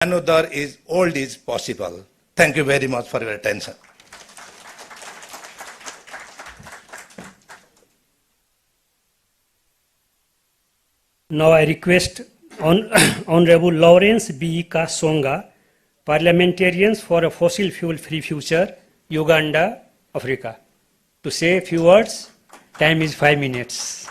Another is old is possible. Thank you very much for your attention. Now I request Honorable Lawrence B. Kasonga, Parliamentarians for a Fossil Fuel Free Future, Uganda, Africa, to say a few words. Time is 5 minutes.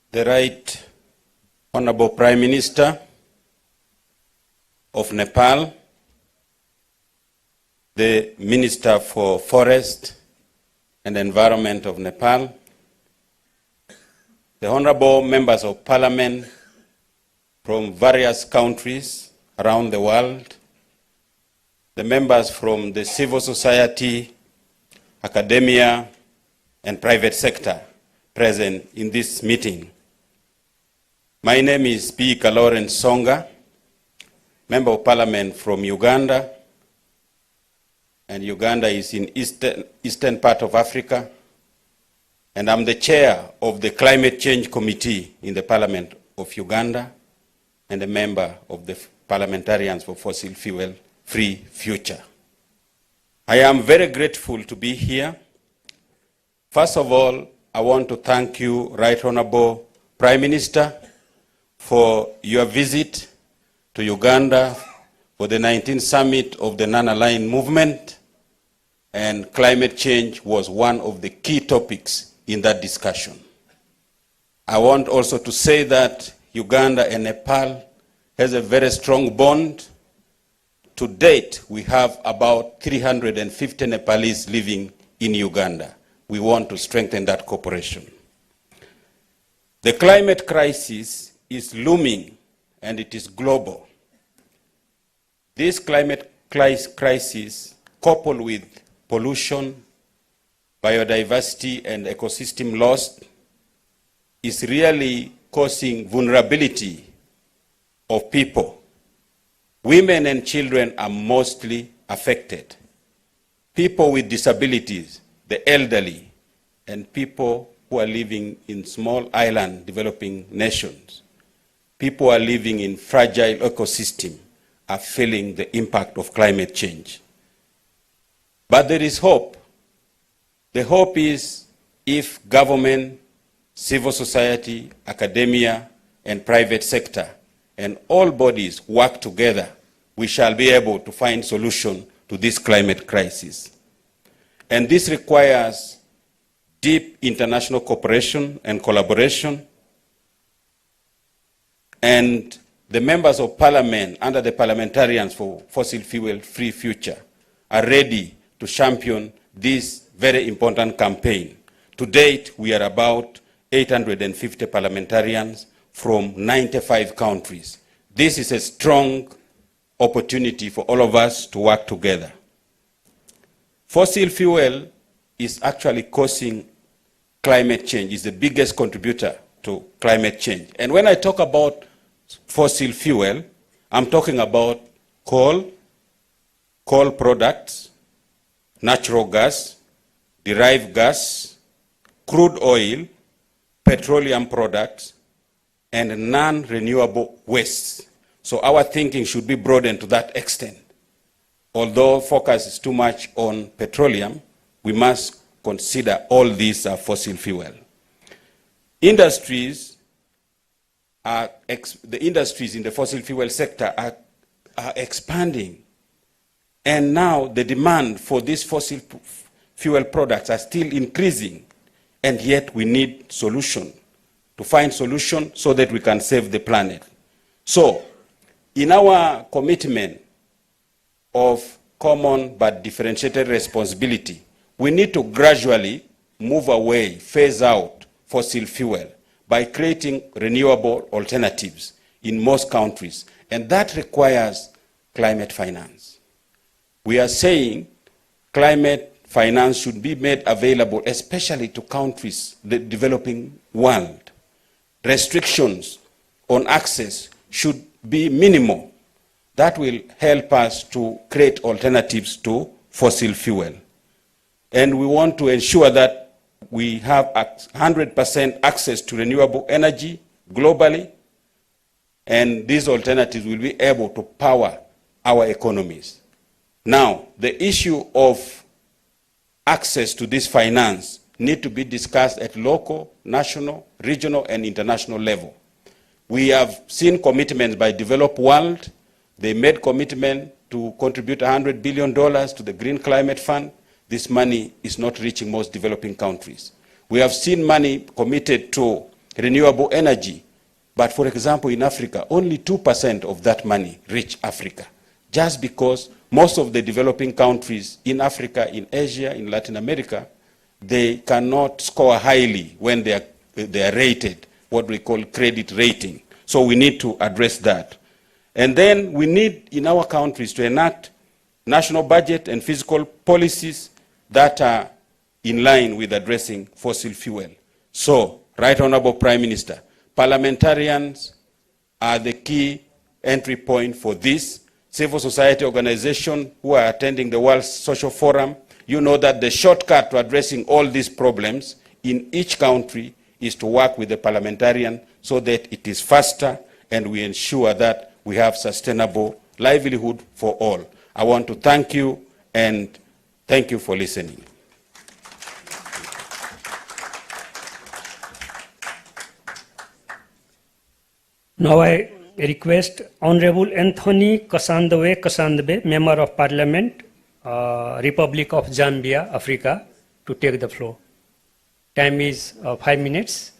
The Right Honorable Prime Minister of Nepal, the Minister for Forest and Environment of Nepal, the Honorable Members of Parliament from various countries around the world, the members from the civil society, academia, and private sector present in this meeting. My name is P. Lawrence Songa, Member of Parliament from Uganda, and Uganda is in eastern part of Africa, and I'm the chair of the Climate Change Committee in the Parliament of Uganda, and a member of the Parliamentarians for Fossil Fuel Free Future. I am very grateful to be here. First of all, I want to thank you, Right Honorable Prime Minister, for your visit to Uganda for the 19th summit of the Non-Aligned Movement, and climate change was one of the key topics in that discussion. I want also to say that Uganda and Nepal has a very strong bond. To date, we have about 350 Nepalese living in Uganda. We want to strengthen that cooperation. The climate crisis is looming, and it is global. This climate crisis, coupled with pollution, biodiversity, and ecosystem loss, is really causing vulnerability of people. Women and children are mostly affected. People with disabilities, the elderly, and people who are living in small island developing nations, people who are living in fragile ecosystem, are feeling the impact of climate change. But there is hope. The hope is if government, civil society, academia, and private sector, and all bodies work together, we shall be able to find solution to this climate crisis. And this requires deep international cooperation and collaboration. And the members of parliament under the Parliamentarians for Fossil Fuel Free Future are ready to champion this very important campaign. To date, we are about 850 parliamentarians from 95 countries. This is a strong opportunity for all of us to work together. Fossil fuel is actually causing climate change, is the biggest contributor to climate change. And when I talk about fossil fuel, I'm talking about coal products, natural gas, derived gas, crude oil, petroleum products, and non-renewable wastes. So our thinking should be broadened to that extent. Although focus is too much on petroleum, we must consider all these are fossil fuel. The industries in the fossil fuel sector are expanding. And now the demand for these fossil fuel products are still increasing. And yet we need solution, to find solution so that we can save the planet. So, in our commitment of common but differentiated responsibility, we need to gradually move away, phase out fossil fuel by creating renewable alternatives in most countries. And that requires climate finance. We are saying climate finance should be made available, especially to countries, the developing world. Restrictions on access should be minimal. That will help us to create alternatives to fossil fuel. And we want to ensure that we have 100% access to renewable energy globally, and these alternatives will be able to power our economies. Now, the issue of access to this finance need to be discussed at local, national, regional, and international level. We have seen commitments by developed world. They made commitment to contribute $100 billion to the Green Climate Fund. This money is not reaching most developing countries. We have seen money committed to renewable energy, but for example, in Africa, only 2% of that money reach Africa, just because most of the developing countries in Africa, in Asia, in Latin America, they cannot score highly when they are rated, what we call credit rating. So we need to address that. And then we need in our countries to enact national budget and fiscal policies that are in line with addressing fossil fuel. So, Right Honorable Prime Minister, parliamentarians are the key entry point for this. Civil society organizations who are attending the World Social Forum, you know that the shortcut to addressing all these problems in each country is to work with the parliamentarian so that it is faster and we ensure that we have sustainable livelihood for all. I want to thank you and thank you for listening. Now I request Honorable Anthony Kasandwe, Member of Parliament, Republic of Zambia, Africa, to take the floor. Time is 5 minutes.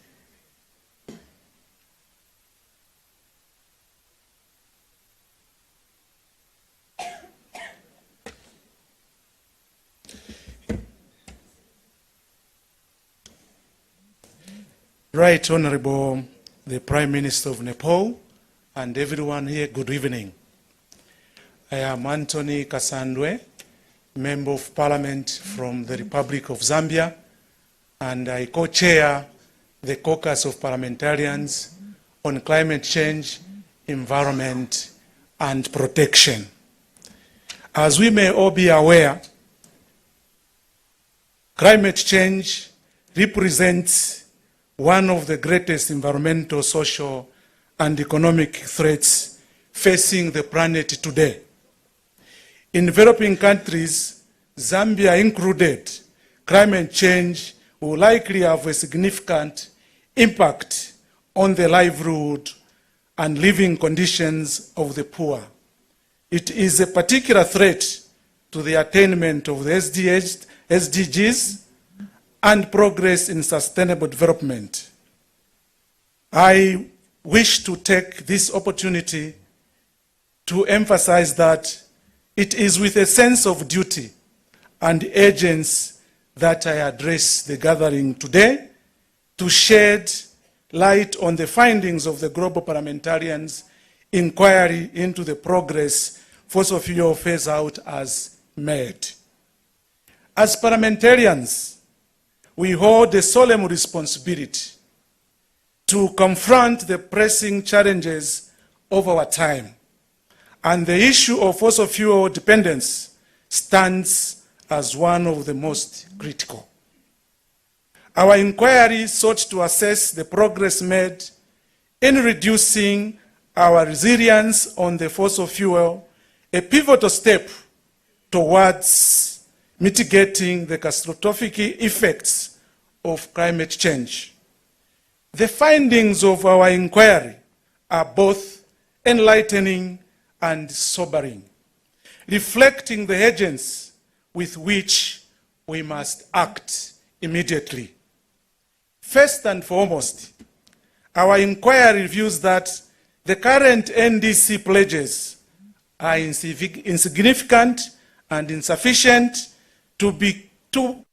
Right Honorable the Prime Minister of Nepal and everyone here, good evening. I am Anthony Kasandwe, Member of Parliament from the Republic of Zambia, and I co-chair the Caucus of Parliamentarians on Climate Change, Environment and Protection. As we may all be aware, climate change represents one of the greatest environmental, social, and economic threats facing the planet today. In developing countries, Zambia included, climate change will likely have a significant impact on the livelihood and living conditions of the poor. It is a particular threat to the attainment of the SDGs and progress in sustainable development. I wish to take this opportunity to emphasize that it is with a sense of duty and urgency that I address the gathering today to shed light on the findings of the Global Parliamentarians' inquiry into the progress fossil fuel phase out has made. As parliamentarians, we hold a solemn responsibility to confront the pressing challenges of our time, and the issue of fossil fuel dependence stands as one of the most critical. Our inquiry sought to assess the progress made in reducing our resilience on the fossil fuel, a pivotal step towards mitigating the catastrophic effects of climate change. The findings of our inquiry are both enlightening and sobering, reflecting the urgency with which we must act immediately. First and foremost, our inquiry reveals that the current NDC pledges are insignificant and insufficient to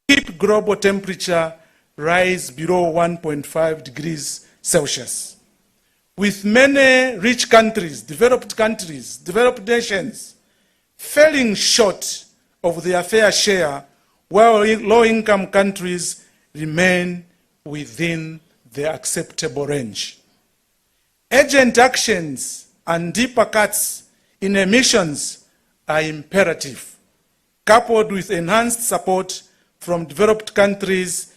keep global temperature rise below 1.5 degrees Celsius. With many rich countries, developed nations, falling short of their fair share, while low-income countries remain within the acceptable range. Urgent actions and deeper cuts in emissions are imperative, coupled with enhanced support from developed countries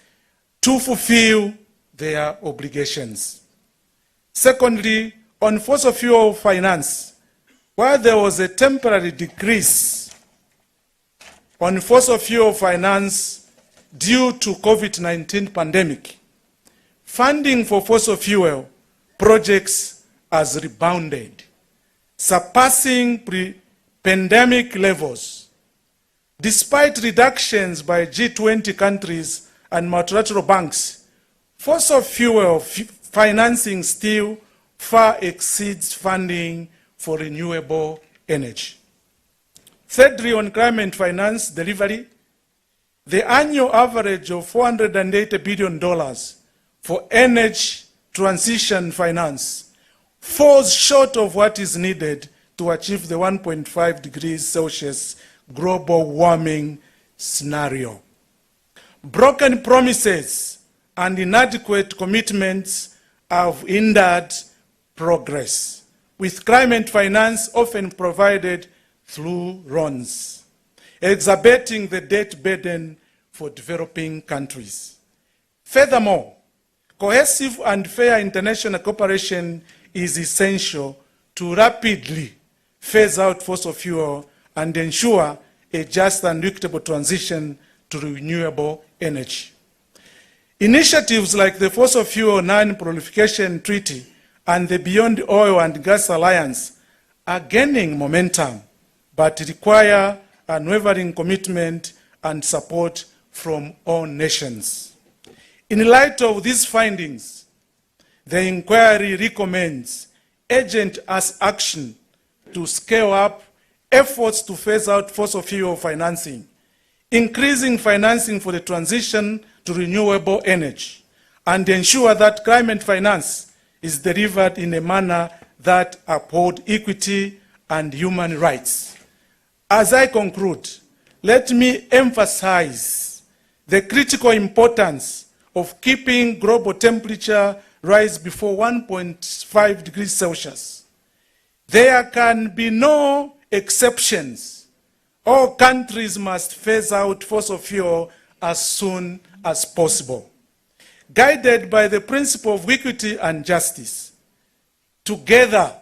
to fulfill their obligations. Secondly, on fossil fuel finance, while there was a temporary decrease on fossil fuel finance due to COVID-19 pandemic, funding for fossil fuel projects has rebounded, surpassing pre-pandemic levels. Despite reductions by G20 countries and multilateral banks, fossil fuel financing still far exceeds funding for renewable energy. Thirdly, on climate finance delivery, the annual average of $480 billion for energy transition finance falls short of what is needed to achieve the 1.5 degrees Celsius global warming scenario. Broken promises and inadequate commitments have hindered progress, with climate finance often provided through loans, exacerbating the debt burden for developing countries. Furthermore, cohesive and fair international cooperation is essential to rapidly phase out fossil fuel and ensure a just and equitable transition to renewable energy. Initiatives like the Fossil Fuel Non-Proliferation Treaty and the Beyond Oil and Gas Alliance are gaining momentum, but require unwavering commitment and support from all nations. In light of these findings, the inquiry recommends urgent action to scale up efforts to phase out fossil fuel financing, increasing financing for the transition to renewable energy, and ensure that climate finance is delivered in a manner that upholds equity and human rights. As I conclude, let me emphasize the critical importance of keeping global temperature rise before 1.5 degrees Celsius. There can be no exceptions. All countries must phase out fossil fuel as soon as possible. Guided by the principle of equity and justice, together,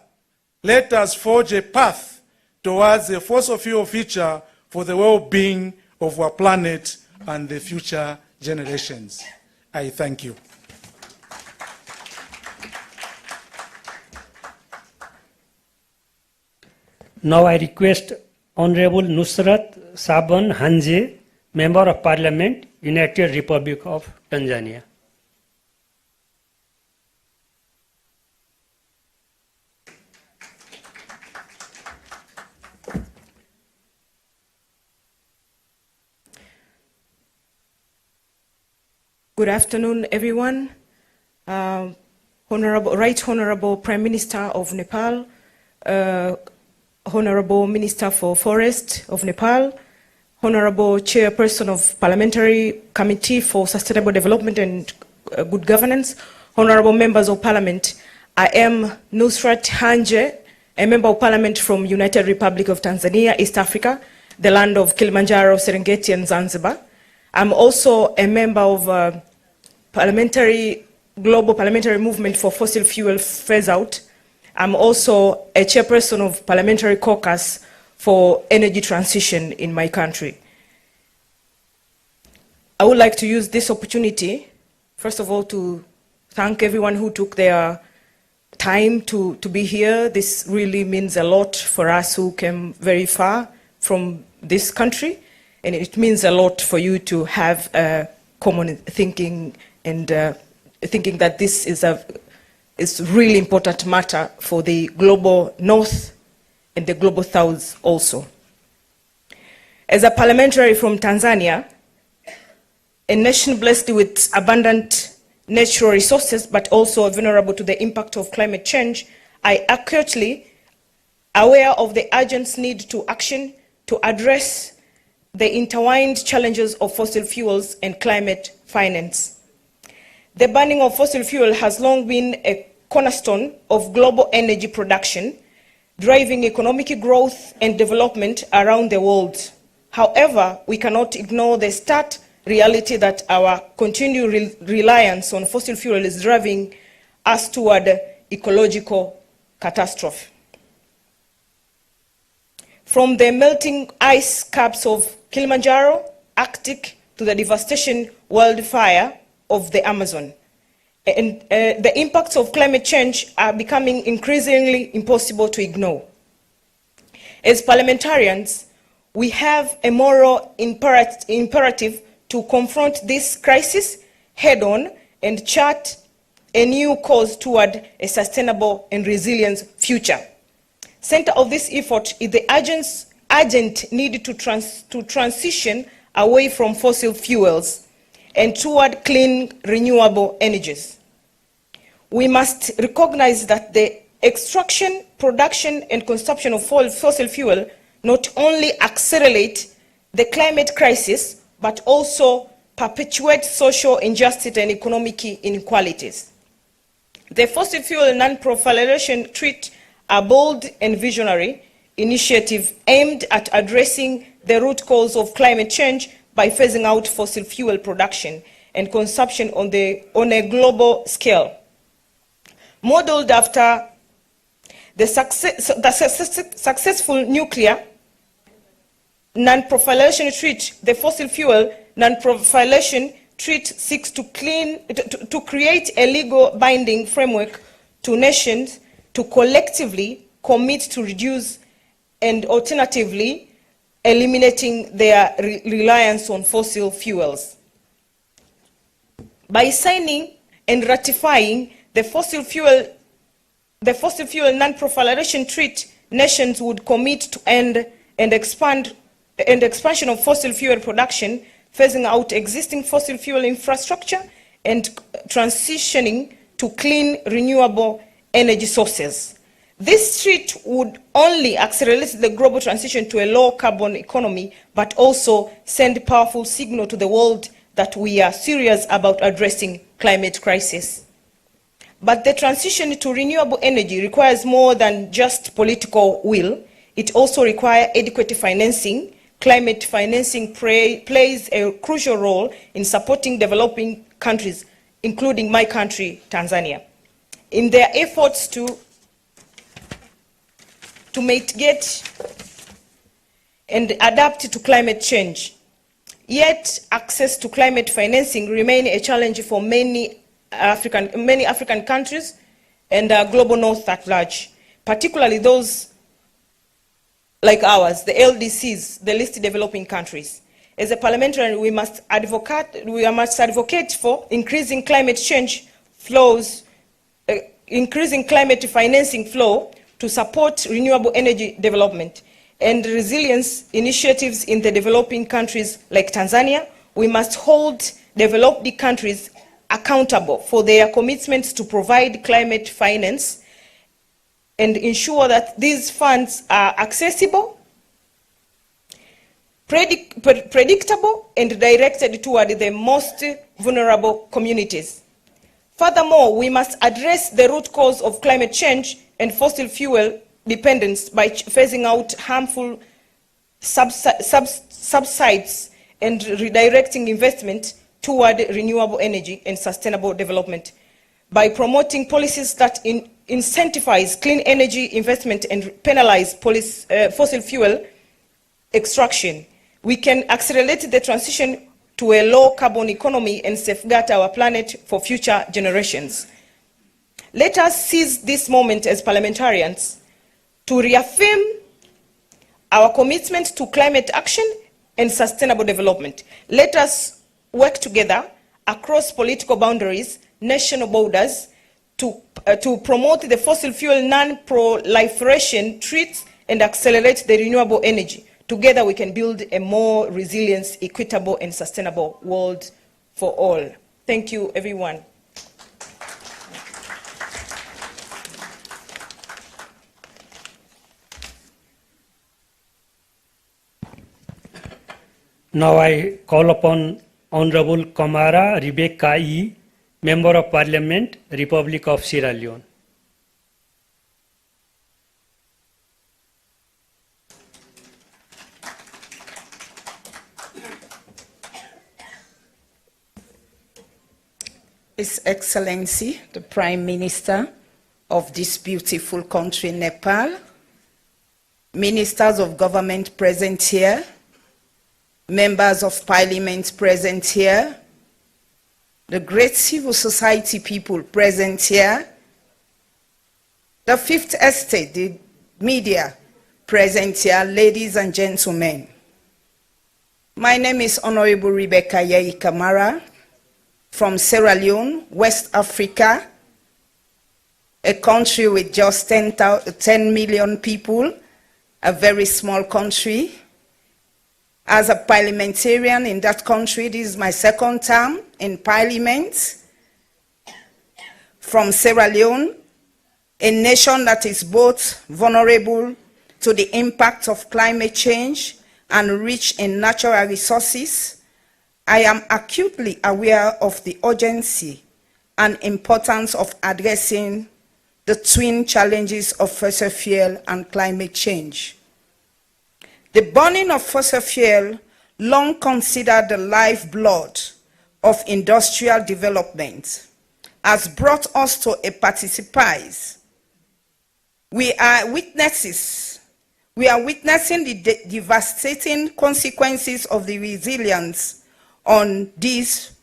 let us forge a path towards a fossil fuel future for the well-being of our planet and the future generations. I thank you. Now I request Honorable Nusrat Saban Hanje, Member of Parliament, United Republic of Tanzania. Good afternoon, everyone. Right Honorable Prime Minister of Nepal, Honorable Minister for Forest of Nepal, Honorable Chairperson of Parliamentary Committee for Sustainable Development and Good Governance, Honorable Members of Parliament, I am Nusrat Hanje, a Member of Parliament from United Republic of Tanzania, East Africa, the land of Kilimanjaro, Serengeti, and Zanzibar. I'm also a member of Global Parliamentary Movement for Fossil Fuel Phase Out. I'm also a chairperson of Parliamentary Caucus for Energy Transition in my country. I would like to use this opportunity, first of all, to thank everyone who took their time to be here. This really means a lot for us who came very far from this country, and it means a lot for you to have a common thinking and thinking that this is a really important matter for the global north and the global south also. As a parliamentary from Tanzania, a nation blessed with abundant natural resources but also vulnerable to the impact of climate change, I accurately aware of the urgent need to action to address the intertwined challenges of fossil fuels and climate finance. The burning of fossil fuel has long been a cornerstone of global energy production, driving economic growth and development around the world. However, we cannot ignore the stark reality that our continued reliance on fossil fuel is driving us toward ecological catastrophe. From the melting ice caps of Kilimanjaro, Arctic, to the devastation wildfire of the Amazon. And the impacts of climate change are becoming increasingly impossible to ignore. As parliamentarians, we have a moral imperative to confront this crisis head-on and chart a new course toward a sustainable and resilient future. Center of this effort is the urgent need to transition away from fossil fuels and toward clean, renewable energies. We must recognize that the extraction, production, and consumption of fossil fuel not only accelerate the climate crisis, but also perpetuate social injustice and economic inequalities. The Fossil Fuel Non-Proliferation Treaty, a bold and visionary initiative aimed at addressing the root cause of climate change by phasing out fossil fuel production and consumption on a global scale. Modeled after the successful nuclear non-proliferation treaty, the Fossil Fuel Non-Proliferation Treaty seeks to create a legal binding framework to nations to collectively commit to reduce and alternatively eliminating their reliance on fossil fuels. By signing and ratifying the Fossil Fuel Non-Proliferation Treaty, nations would commit to end and expansion of fossil fuel production, phasing out existing fossil fuel infrastructure, and transitioning to clean, renewable energy sources. This treaty would only accelerate the global transition to a low-carbon economy, but also send a powerful signal to the world that we are serious about addressing climate crisis. But the transition to renewable energy requires more than just political will. It also requires adequate financing. Climate financing plays a crucial role in supporting developing countries, including my country, Tanzania, in their efforts to mitigate and adapt to climate change. Yet, access to climate financing remains a challenge for many African countries and global north at large, particularly those like ours, the LDCs, the least developing countries. As a parliamentarian, we must advocate for increasing climate change flows, increasing climate financing flow to support renewable energy development and resilience initiatives in the developing countries like Tanzania. We must hold developed countries accountable for their commitments to provide climate finance and ensure that these funds are accessible, predictable, and directed toward the most vulnerable communities. Furthermore, we must address the root cause of climate change and fossil fuel dependence by phasing out harmful subsides and redirecting investment toward renewable energy and sustainable development. By promoting policies that incentivize clean energy investment and penalize fossil fuel extraction, we can accelerate the transition to a low-carbon economy and safeguard our planet for future generations. Let us seize this moment as parliamentarians to reaffirm our commitment to climate action and sustainable development. Let us work together across political boundaries, national borders, to promote the fossil fuel non-proliferation treaty and accelerate the renewable energy. Together we can build a more resilient, equitable, and sustainable world for all. Thank you, everyone. Now I call upon Honorable Kamara Rebecca E., Member of Parliament, Republic of Sierra Leone. His Excellency, the Prime Minister of this beautiful country, Nepal, ministers of government present here, members of parliament present here, the great civil society people present here, the Fifth Estate, the media present here, ladies and gentlemen. My name is Honorable Rebecca Yei Kamara from Sierra Leone, West Africa, a country with just 10 million people, a very small country. As a parliamentarian in that country, this is my second term in parliament. From Sierra Leone, a nation that is both vulnerable to the impact of climate change and rich in natural resources, I am acutely aware of the urgency and importance of addressing the twin challenges of fossil fuel and climate change. The burning of fossil fuel, long considered the lifeblood of industrial development, has brought us to a precipice. We are witnessing the devastating consequences of the resilience on this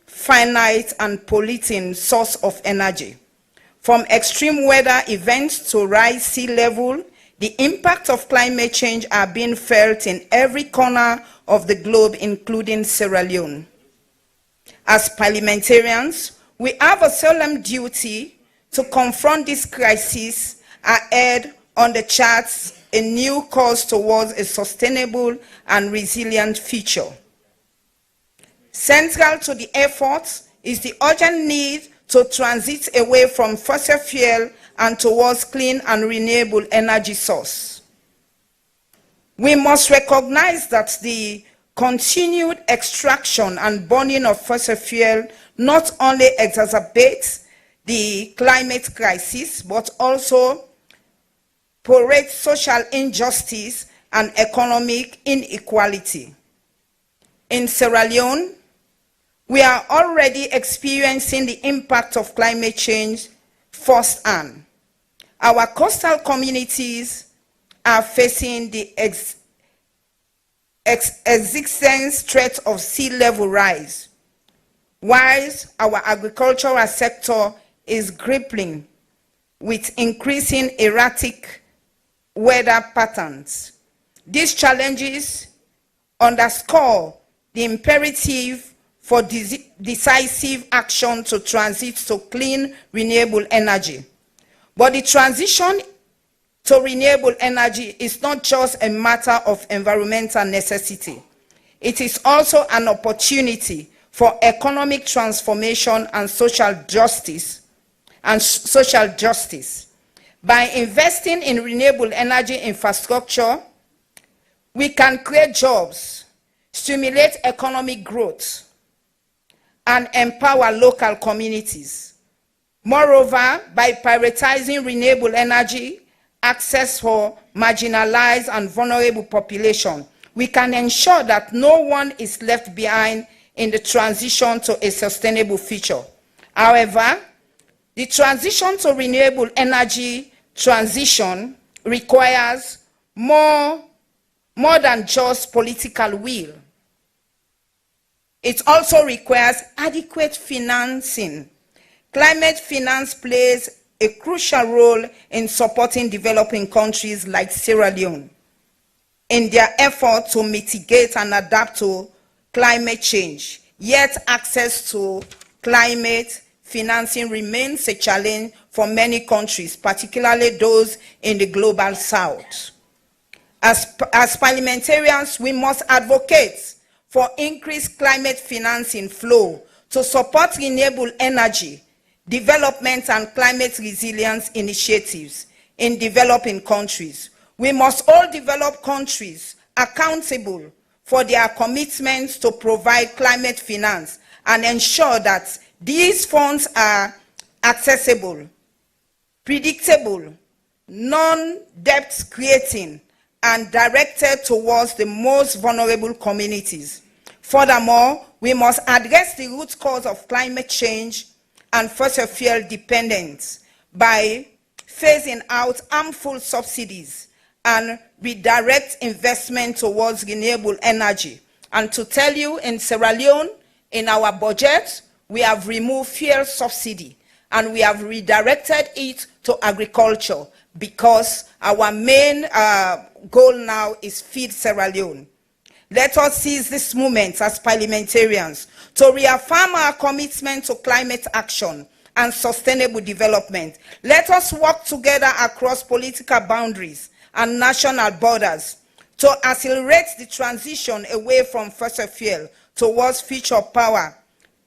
finite and polluting source of energy. From extreme weather events to rise sea level, the impact of climate change are being felt in every corner of the globe, including Sierra Leone. As parliamentarians, we have a solemn duty to confront this crisis ahead on the charts a new course towards a sustainable and resilient future. Central to the effort is the urgent need to transit away from fossil fuel and towards clean and renewable energy source. We must recognize that the continued extraction and burning of fossil fuel not only exacerbates the climate crisis, but also creates social injustice and economic inequality. In Sierra Leone, we are already experiencing the impact of climate change firsthand. Our coastal communities are facing the existence threat of sea level rise, whilst our agricultural sector is grappling with increasing erratic weather patterns. These challenges underscore the imperative for decisive action to transit to clean, renewable energy. But the transition to renewable energy is not just a matter of environmental necessity. It is also an opportunity for economic transformation and social justice. By investing in renewable energy infrastructure, we can create jobs, stimulate economic growth, and empower local communities. Moreover, by prioritizing renewable energy access for marginalized and vulnerable population, we can ensure that no one is left behind in the transition to a sustainable future. However, the transition to renewable energy transition requires more than just political will. It also requires adequate financing. Climate finance plays a crucial role in supporting developing countries like Sierra Leone in their effort to mitigate and adapt to climate change. Yet access to climate financing remains a challenge for many countries, particularly those in the global south. As parliamentarians, we must advocate for increased climate financing flow to support renewable energy, development and climate resilience initiatives in developing countries. We must hold developed countries accountable for their commitments to provide climate finance and ensure that these funds are accessible, predictable, non-debt creating, and directed towards the most vulnerable communities. Furthermore, we must address the root cause of climate change and fossil fuel dependence by phasing out harmful subsidies and redirect investment towards renewable energy. And to tell you, in Sierra Leone, in our budget, we have removed fuel subsidy and we have redirected it to agriculture because our main goal now is feed Sierra Leone. Let us seize this moment as parliamentarians to reaffirm our commitment to climate action and sustainable development. Let us work together across political boundaries and national borders to accelerate the transition away from fossil fuel towards future power,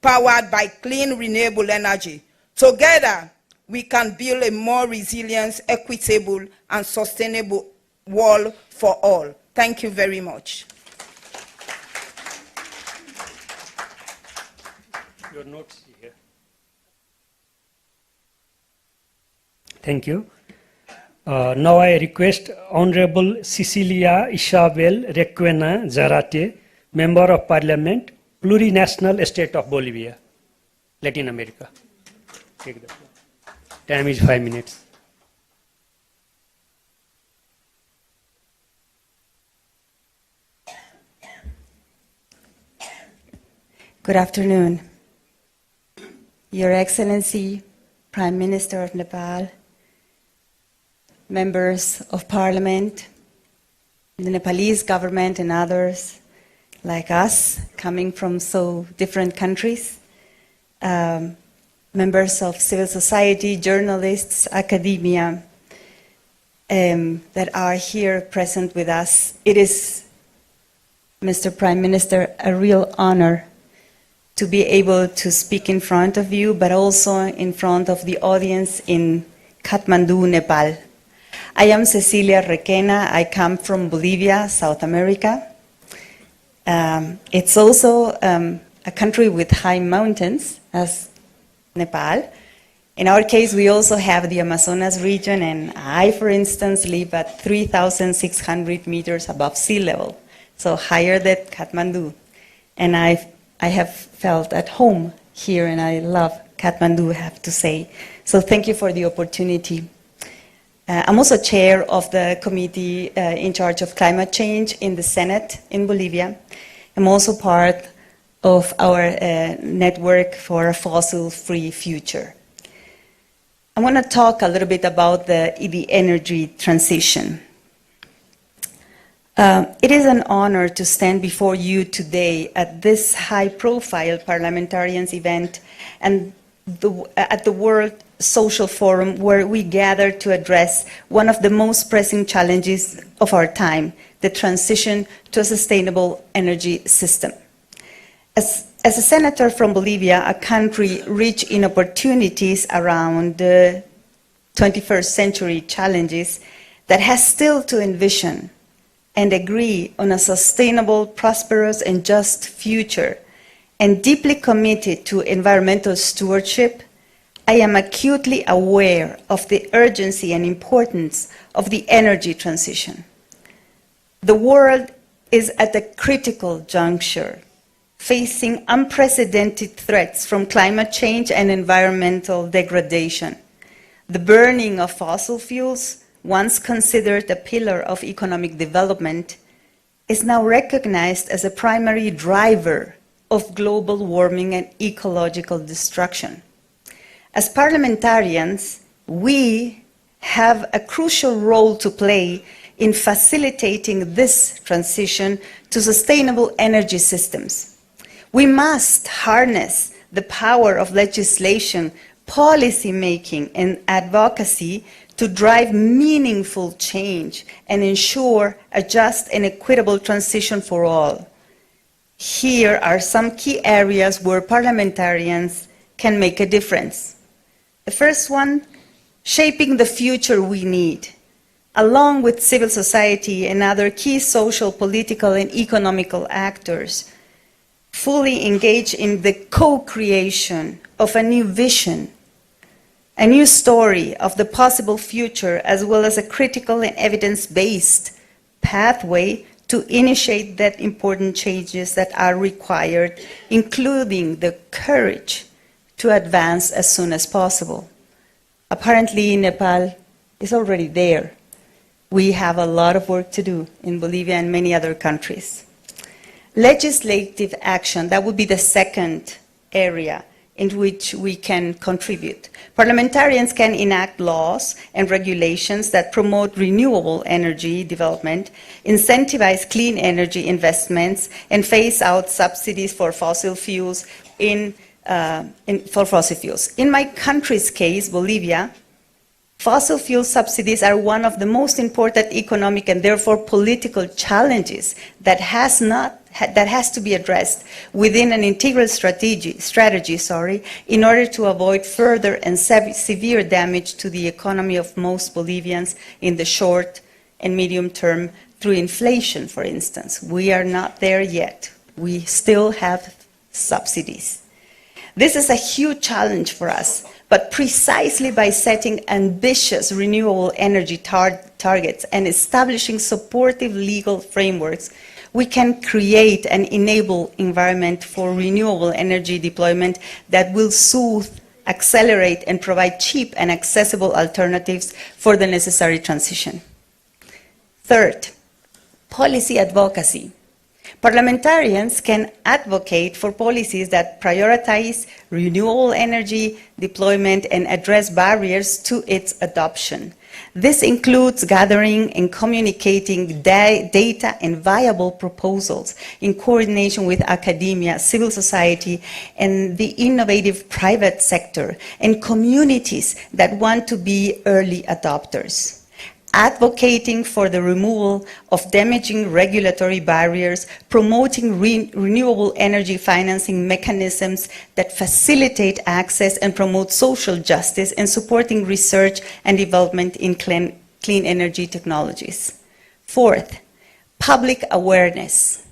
powered by clean, renewable energy. Together, we can build a more resilient, equitable, and sustainable world for all. Thank you very much. Your notes here. Thank you. Now I request Honorable Cecilia Isabel Requena Zarate, Member of Parliament, Plurinational State of Bolivia, Latin America. Take the floor. Time is 5 minutes. Good afternoon. Your Excellency, Prime Minister of Nepal, members of Parliament, the Nepalese government and others like us coming from so different countries, members of civil society, journalists, academia that are here present with us. It is, Mr. Prime Minister, a real honor to be able to speak in front of you, but also in front of the audience in Kathmandu, Nepal. I am Cecilia Requena. I come from Bolivia, South America. It's also a country with high mountains, as Nepal. In our case, we also have the Amazonas region, and I, for instance, live at 3,600 meters above sea level, so higher than Kathmandu. And I have felt at home here, and I love Kathmandu, I have to say. So thank you for the opportunity. I'm also chair of the committee in charge of climate change in the Senate in Bolivia. I'm also part of our network for a fossil-free future. I want to talk a little bit about the energy transition. It is an honor to stand before you today at this high-profile parliamentarians event and at the World Social Forum, where we gather to address one of the most pressing challenges of our time, the transition to a sustainable energy system. As a senator from Bolivia, a country rich in opportunities around the 21st century challenges that has still to envision and agree on a sustainable, prosperous, and just future, and deeply committed to environmental stewardship, I am acutely aware of the urgency and importance of the energy transition. The world is at a critical juncture, facing unprecedented threats from climate change and environmental degradation. The burning of fossil fuels, once considered a pillar of economic development, is now recognized as a primary driver of global warming and ecological destruction. As parliamentarians, we have a crucial role to play in facilitating this transition to sustainable energy systems. We must harness the power of legislation, policy making, and advocacy to drive meaningful change and ensure a just and equitable transition for all. Here are some key areas where parliamentarians can make a difference. The first one, shaping the future we need, along with civil society and other key social, political, and economical actors, fully engage in the co-creation of a new vision, a new story of the possible future, as well as a critical and evidence-based pathway to initiate that important changes that are required, including the courage to advance as soon as possible. Apparently, Nepal is already there. We have a lot of work to do in Bolivia and many other countries. Legislative action, that would be the second area in which we can contribute. Parliamentarians can enact laws and regulations that promote renewable energy development, incentivize clean energy investments, and phase out subsidies for fossil fuels in my country's case, Bolivia, fossil fuel subsidies are one of the most important economic and therefore political challenges that has to be addressed within an integral strategy, in order to avoid further and severe damage to the economy of most Bolivians in the short and medium term through inflation, for instance. We are not there yet. We still have subsidies. This is a huge challenge for us, but precisely by setting ambitious renewable energy targets and establishing supportive legal frameworks, we can create and enable environment for renewable energy deployment that will soothe, accelerate, and provide cheap and accessible alternatives for the necessary transition. Third, policy advocacy. Parliamentarians can advocate for policies that prioritize renewable energy deployment and address barriers to its adoption. This includes gathering and communicating data and viable proposals in coordination with academia, civil society, and the innovative private sector, and communities that want to be early adopters. Advocating for the removal of damaging regulatory barriers, promoting renewable energy financing mechanisms that facilitate access and promote social justice, and supporting research and development in clean energy technologies. Fourth, public awareness.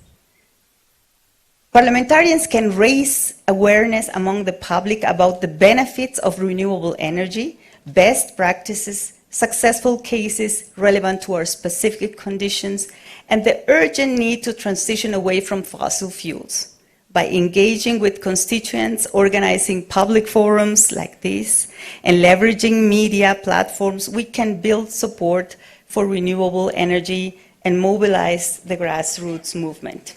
Parliamentarians can raise awareness among the public about the benefits of renewable energy, best practices, successful cases relevant to our specific conditions, and the urgent need to transition away from fossil fuels. By engaging with constituents, organizing public forums like this, and leveraging media platforms, we can build support for renewable energy and mobilize the grassroots movement.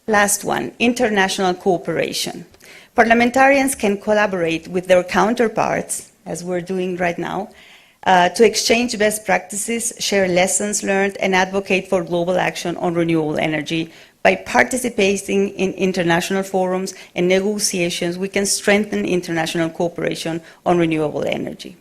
Last one, international cooperation. Parliamentarians can collaborate with their counterparts, as we're doing right now, to exchange best practices, share lessons learned, and advocate for global action on renewable energy. By participating in international forums and negotiations, we can strengthen international cooperation on renewable energy.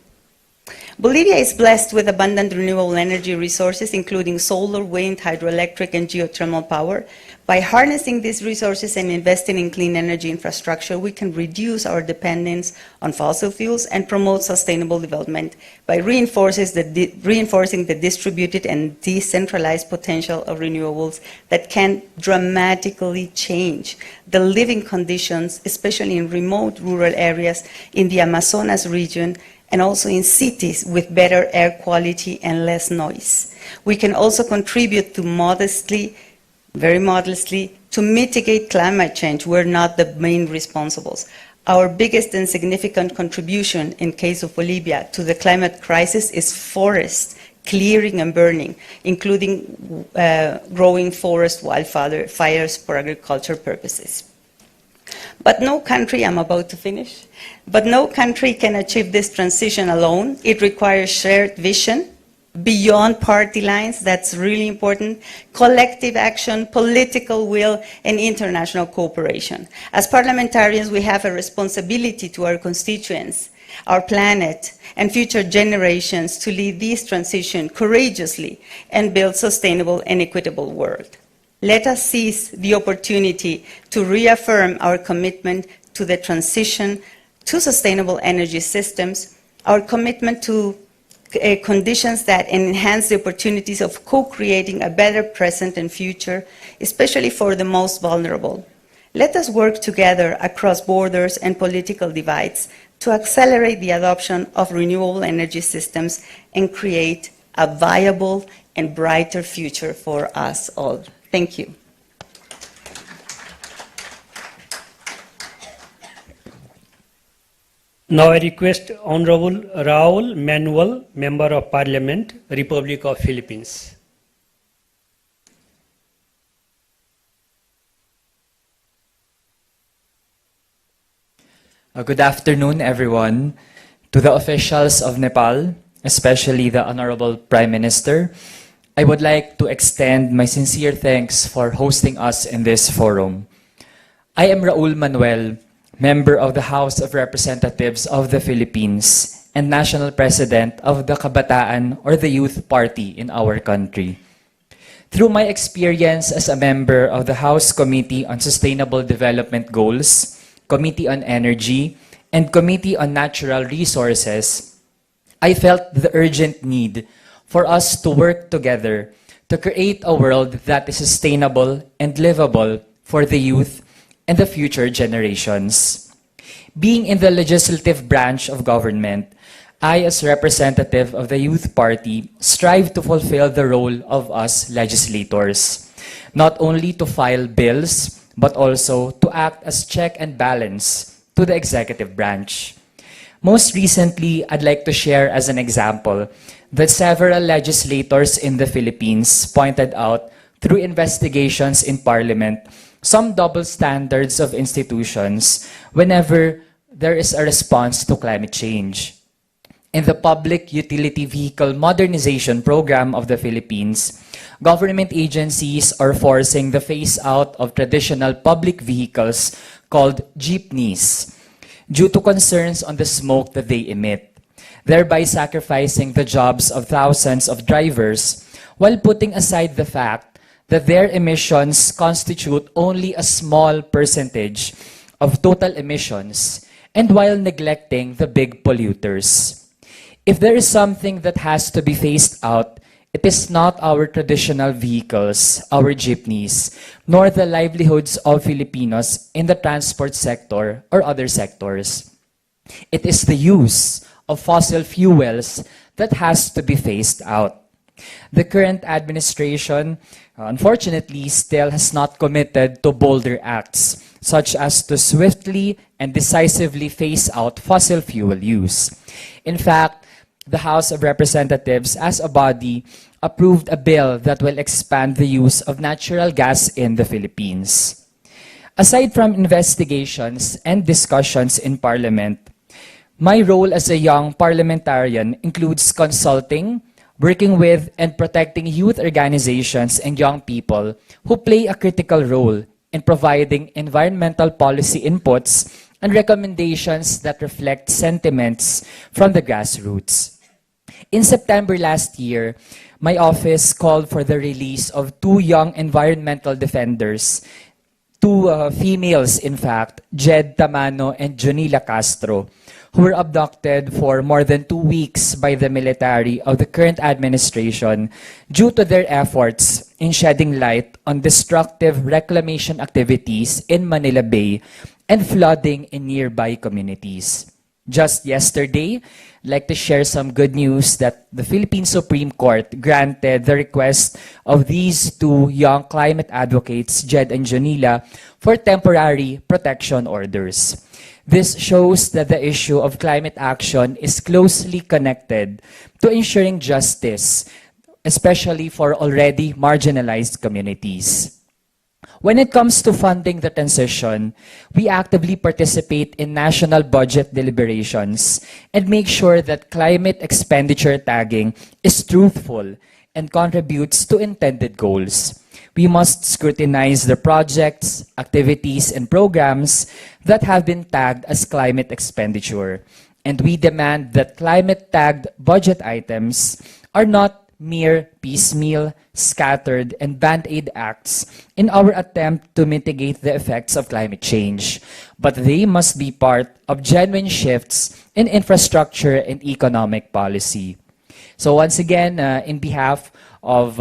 Bolivia is blessed with abundant renewable energy resources, including solar, wind, hydroelectric, and geothermal power. By harnessing these resources and investing in clean energy infrastructure, we can reduce our dependence on fossil fuels and promote sustainable development by reinforcing the distributed and decentralized potential of renewables that can dramatically change the living conditions, especially in remote rural areas in the Amazonas region, and also in cities with better air quality and less noise. We can also contribute to very modestly, to mitigate climate change. We're not the main responsibles. Our biggest and significant contribution in case of Bolivia to the climate crisis is forest clearing and burning, including growing forest wildfires for agriculture purposes. But no country, I'm about to finish, but no country can achieve this transition alone. It requires shared vision, beyond party lines, that's really important, collective action, political will, and international cooperation. As parliamentarians, we have a responsibility to our constituents, our planet, and future generations to lead this transition courageously and build sustainable and equitable world. Let us seize the opportunity to reaffirm our commitment to the transition to sustainable energy systems, our commitment to conditions that enhance the opportunities of co-creating a better present and future, especially for the most vulnerable. Let us work together across borders and political divides to accelerate the adoption of renewable energy systems and create a viable and brighter future for us all. Thank you. Now I request Honorable Raul Manuel, Member of Parliament, Republic of Philippines. Good afternoon, everyone. To the officials of Nepal, especially the Honorable Prime Minister, I would like to extend my sincere thanks for hosting us in this forum. I am Raul Manuel, member of the House of Representatives of the Philippines and National President of the Kabataan or the Youth Party in our country. Through my experience as a member of the House Committee on Sustainable Development Goals, Committee on Energy, and Committee on Natural Resources, I felt the urgent need for us to work together to create a world that is sustainable and livable for the youth and the future generations. Being in the legislative branch of government, I, as representative of the Youth Party, strive to fulfill the role of us legislators, not only to file bills, but also to act as check and balance to the executive branch. Most recently, I'd like to share as an example that several legislators in the Philippines pointed out through investigations in Parliament some double standards of institutions whenever there is a response to climate change. In the Public Utility Vehicle Modernization Program of the Philippines, government agencies are forcing the phase-out of traditional public vehicles called jeepneys due to concerns on the smoke that they emit, thereby sacrificing the jobs of thousands of drivers while putting aside the fact that their emissions constitute only a small percentage of total emissions and while neglecting the big polluters. If there is something that has to be phased out, it is not our traditional vehicles, our jeepneys, nor the livelihoods of Filipinos in the transport sector or other sectors. It is the use of fossil fuels that has to be phased out. The current administration, unfortunately, still has not committed to bolder acts, such as to swiftly and decisively phase out fossil fuel use. In fact, the House of Representatives, as a body, approved a bill that will expand the use of natural gas in the Philippines. Aside from investigations and discussions in Parliament, my role as a young parliamentarian includes consulting, working with and protecting youth organizations and young people who play a critical role in providing environmental policy inputs and recommendations that reflect sentiments from the grassroots. In September last year, my office called for the release of two young environmental defenders, two females in fact, Jed Tamano and Jonila Castro, who were abducted for more than 2 weeks by the military of the current administration due to their efforts in shedding light on destructive reclamation activities in Manila Bay and flooding in nearby communities. Just yesterday, I'd like to share some good news that the Philippine Supreme Court granted the request of these two young climate advocates, Jed and Jonila, for temporary protection orders. This shows that the issue of climate action is closely connected to ensuring justice, especially for already marginalized communities. When it comes to funding the transition, we actively participate in national budget deliberations and make sure that climate expenditure tagging is truthful and contributes to intended goals. We must scrutinize the projects, activities, and programs that have been tagged as climate expenditure. And we demand that climate-tagged budget items are not mere piecemeal, scattered, and band-aid acts in our attempt to mitigate the effects of climate change, but they must be part of genuine shifts in infrastructure and economic policy. So once again, in behalf of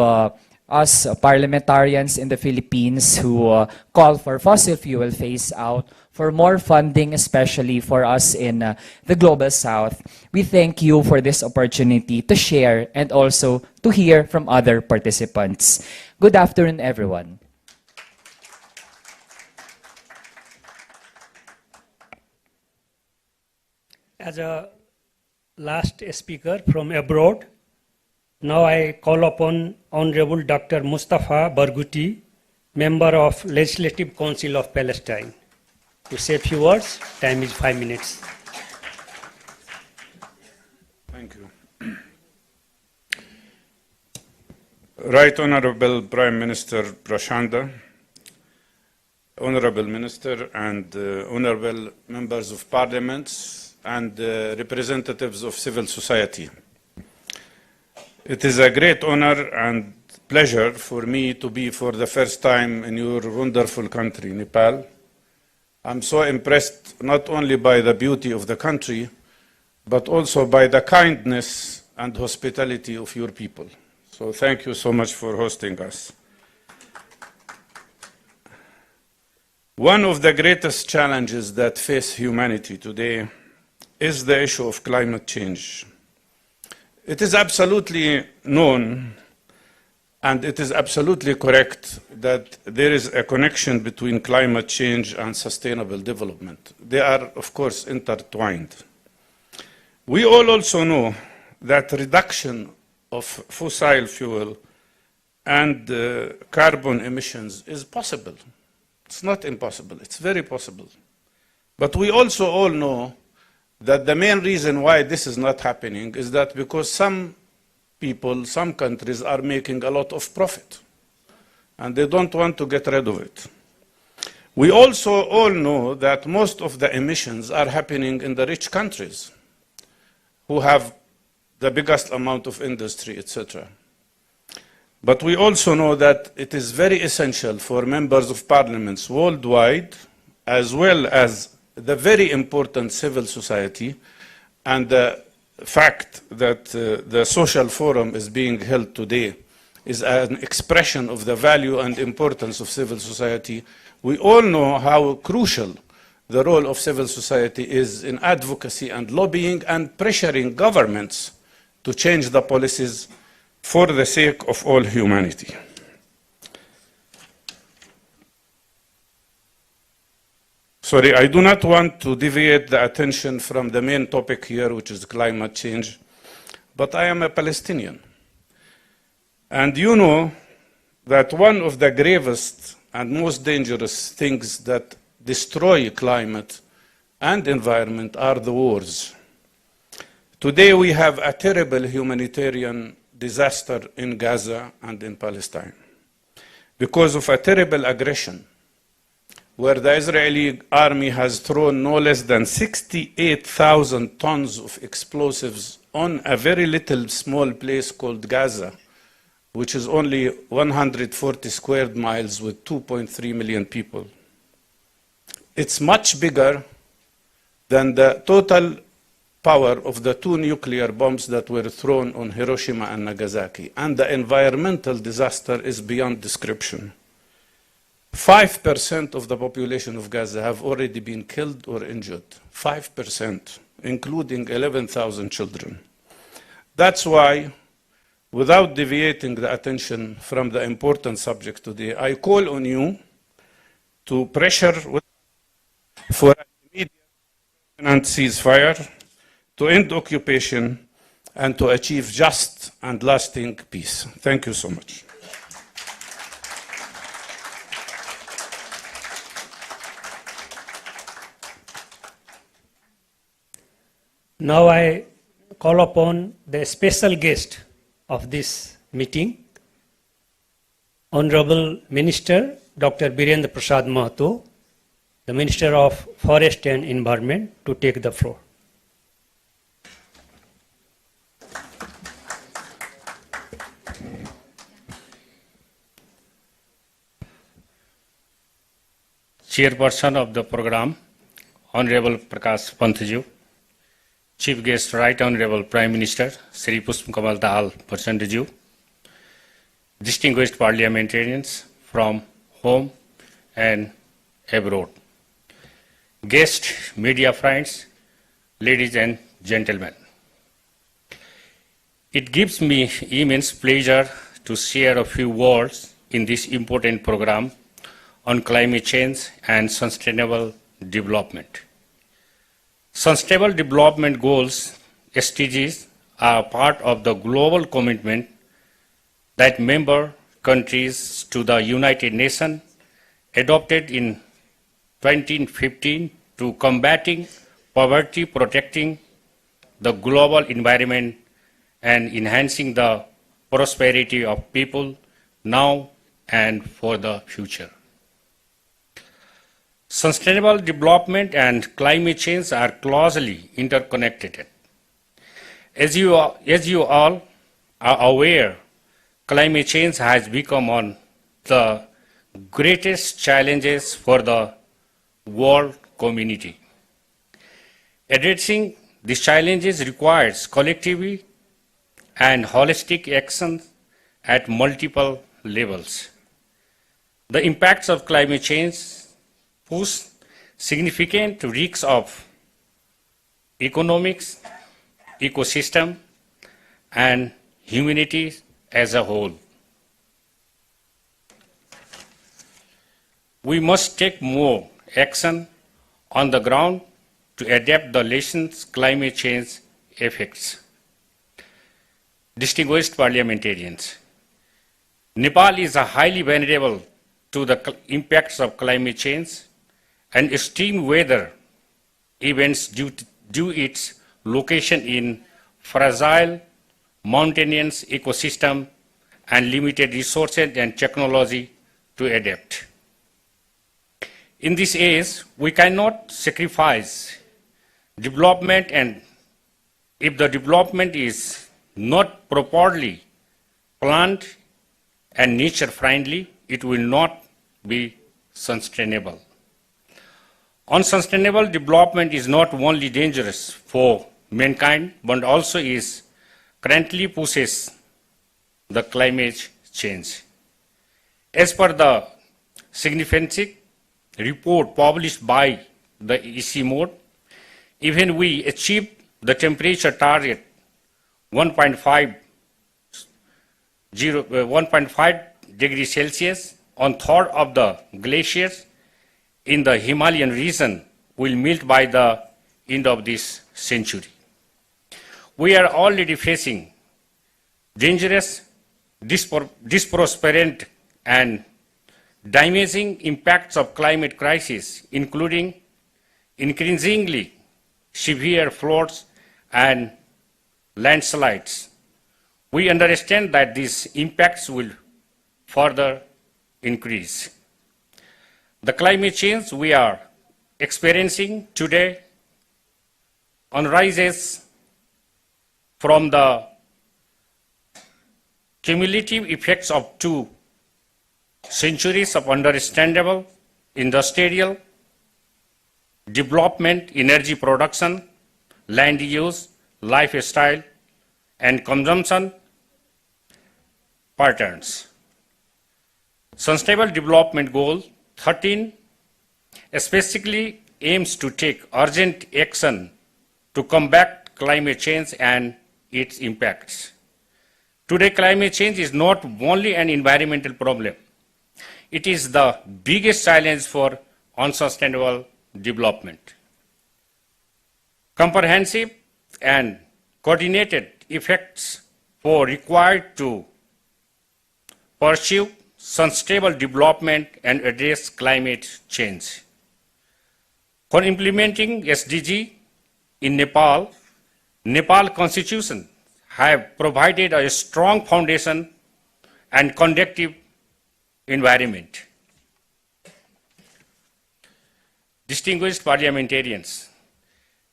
us parliamentarians in the Philippines who call for fossil fuel phase out, for more funding, especially for us in the Global South, we thank you for this opportunity to share and also to hear from other participants. Good afternoon, everyone. as a last speaker from abroad, now I call upon Honorable Dr. Mustafa Barghouti, member of Legislative Council of Palestine, to say a few words. Time is 5 minutes. Thank you. Right Honorable Prime Minister Prashanda, Honorable Minister and Honorable Members of Parliament and representatives of civil society. It is a great honor and pleasure for me to be for the first time in your wonderful country, Nepal. I'm so impressed not only by the beauty of the country, but also by the kindness and hospitality of your people. So thank you so much for hosting us. One of the greatest challenges that face humanity today is the issue of climate change. It is absolutely known and it is absolutely correct that there is a connection between climate change and sustainable development. They are, of course, intertwined. We all also know that reduction of fossil fuel and carbon emissions is possible. It's not impossible, it's very possible. But we also all know that the main reason why this is not happening is that because some people, some countries are making a lot of profit and they don't want to get rid of it. We also all know that most of the emissions are happening in the rich countries who have the biggest amount of industry, etc. But we also know that it is very essential for members of parliaments worldwide, as well as the very important civil society, and the fact that the social forum is being held today is an expression of the value and importance of civil society. We all know how crucial the role of civil society is in advocacy and lobbying and pressuring governments to change the policies for the sake of all humanity. Sorry, I do not want to deviate the attention from the main topic here, which is climate change, but I am a Palestinian. And you know that one of the gravest and most dangerous things that destroy climate and environment are the wars. Today we have a terrible humanitarian disaster in Gaza and in Palestine because of a terrible aggression where the Israeli army has thrown no less than 68,000 tons of explosives on a very little small place called Gaza, which is only 140 square miles with 2.3 million people. It's much bigger than the total power of the 2 nuclear bombs that were thrown on Hiroshima and Nagasaki. And the environmental disaster is beyond description. 5% of the population of Gaza have already been killed or injured. 5%, including 11,000 children. That's why, without deviating the attention from the important subject today, I call on you to pressure for an immediate and ceasefire, to end occupation, and to achieve just and lasting peace. Thank you so much. Now I call upon the special guest of this meeting, Honorable Minister Dr. Birendra Prasad Mahato, the Minister of Forest and Environment, to take the floor. Chairperson of the program, Honorable Prakash Pantju, Chief Guest, Right Honorable Prime Minister, Shri Pushp Kamal Dahal Prachandji, distinguished parliamentarians from home and abroad, guests, media friends, ladies and gentlemen. It gives me immense pleasure to share a few words in this important program on climate change and sustainable development. Sustainable Development Goals, SDGs, are part of the global commitment that member countries to the United Nations adopted in 2015 to combating poverty, protecting the global environment, and enhancing the prosperity of people now and for the future. Sustainable development and climate change are closely interconnected. As you all are aware, climate change has become one of the greatest challenges for the world community. Addressing these challenges requires collective and holistic action at multiple levels. The impacts of climate change pose significant risks of economics, ecosystem, and humanity as a whole. We must take more action on the ground to adapt the nation's climate change effects. Distinguished parliamentarians, Nepal is highly vulnerable to the impacts of climate change and extreme weather events due to its location in fragile mountainous ecosystem and limited resources and technology to adapt. In this age, we cannot sacrifice development, and if the development is not properly planned and nature friendly, it will not be sustainable. Unsustainable development is not only dangerous for mankind, but also is currently pushes the climate change. As per the significant report published by the EC even we achieve the temperature target 1.5 degrees Celsius, on third of the glaciers in the Himalayan region will melt by the end of this century. We are already facing dangerous, disproportionate, and damaging impacts of climate crisis, including increasingly severe floods and landslides. We understand that these impacts will further increase. The climate change we are experiencing today arises from the cumulative effects of 2 centuries of understandable industrial development, energy production, land use, lifestyle, and consumption patterns. Sustainable Development Goal 13 specifically aims to take urgent action to combat climate change and its impacts. Today, climate change is not only an environmental problem, it is the biggest challenge for unsustainable development. Comprehensive and coordinated efforts are required to pursue sustainable development and address climate change. For implementing SDG in Nepal, Nepal Constitution have provided a strong foundation and conducive environment. Distinguished parliamentarians,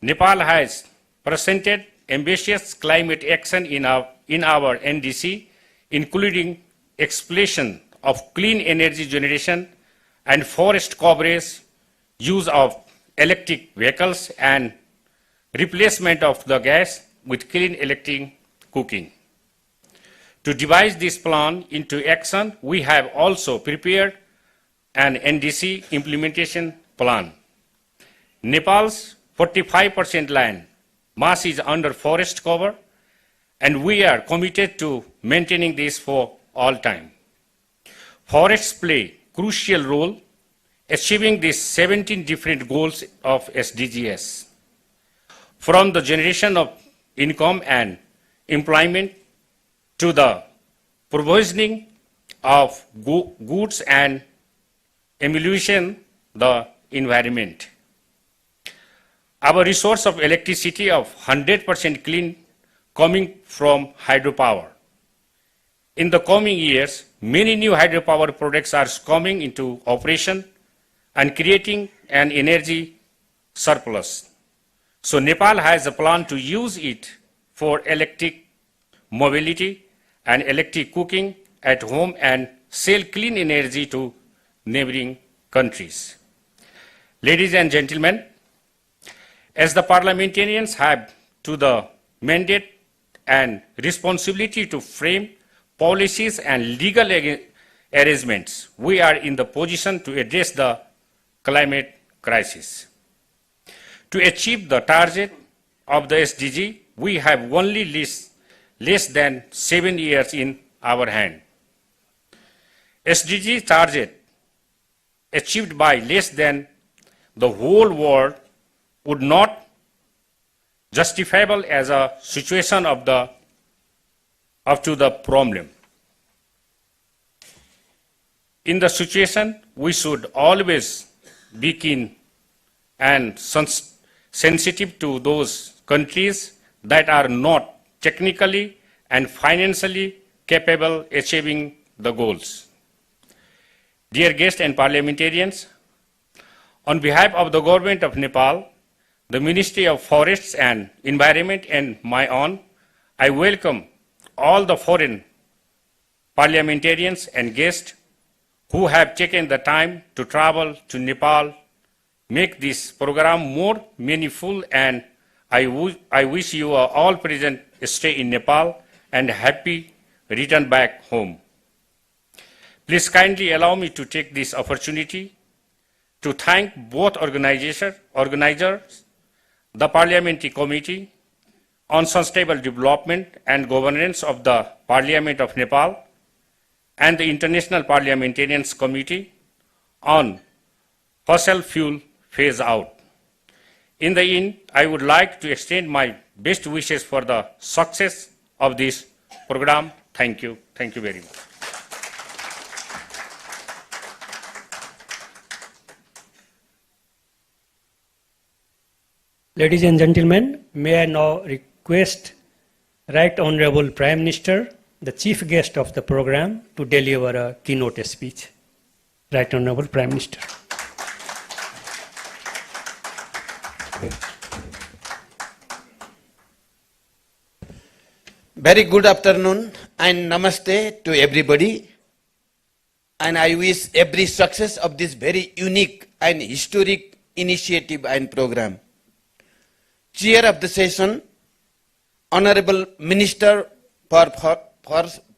Nepal has presented ambitious climate action in our NDC, including exploration of clean energy generation and forest coverage, use of electric vehicles, and replacement of the gas with clean electric cooking. To devise this plan into action, we have also prepared an NDC implementation plan. Nepal's 45% land mass is under forest cover, and we are committed to maintaining this for all time. Forests play crucial role achieving these 17 different goals of SDGs. from the generation of income and employment to the provisioning of goods and emulsion the environment. Our resource of electricity of 100% clean coming from hydropower. In the coming years, many new hydropower projects are coming into operation and creating an energy surplus. So Nepal has a plan to use it for electric mobility and electric cooking at home and sell clean energy to neighboring countries. Ladies and gentlemen, as the parliamentarians have to the mandate and responsibility to frame policies and legal arrangements, we are in the position to address the climate crisis. To achieve the target of the SDG, we have only less than 7 years in our hand. SDG target achieved by less than the whole world would not justifiable as a situation of the problem. In the situation, we should always be keen and sensitive to those countries that are not technically and financially capable achieving the goals. Dear guests and parliamentarians, on behalf of the government of Nepal, the Ministry of Forests and Environment and my own, I welcome all the foreign parliamentarians and guests who have taken the time to travel to Nepal, make this program more meaningful, and I wish you all present stay in Nepal and happy return back home. Please kindly allow me to take this opportunity to thank both organizers, the Parliamentary Committee on Sustainable Development and Governance of the Parliament of Nepal, and the International Parliamentarians Committee on Fossil Fuel Phase Out. In the end, I would like to extend my best wishes for the success of this program. Thank you. Thank you very much. Ladies and gentlemen, may I now request Right Honorable Prime Minister, the chief guest of the program, to deliver a keynote speech. Right Honorable Prime Minister. Very good afternoon and namaste to everybody. And I wish every success of this very unique and historic initiative and program. Chair of the session, Honorable Minister for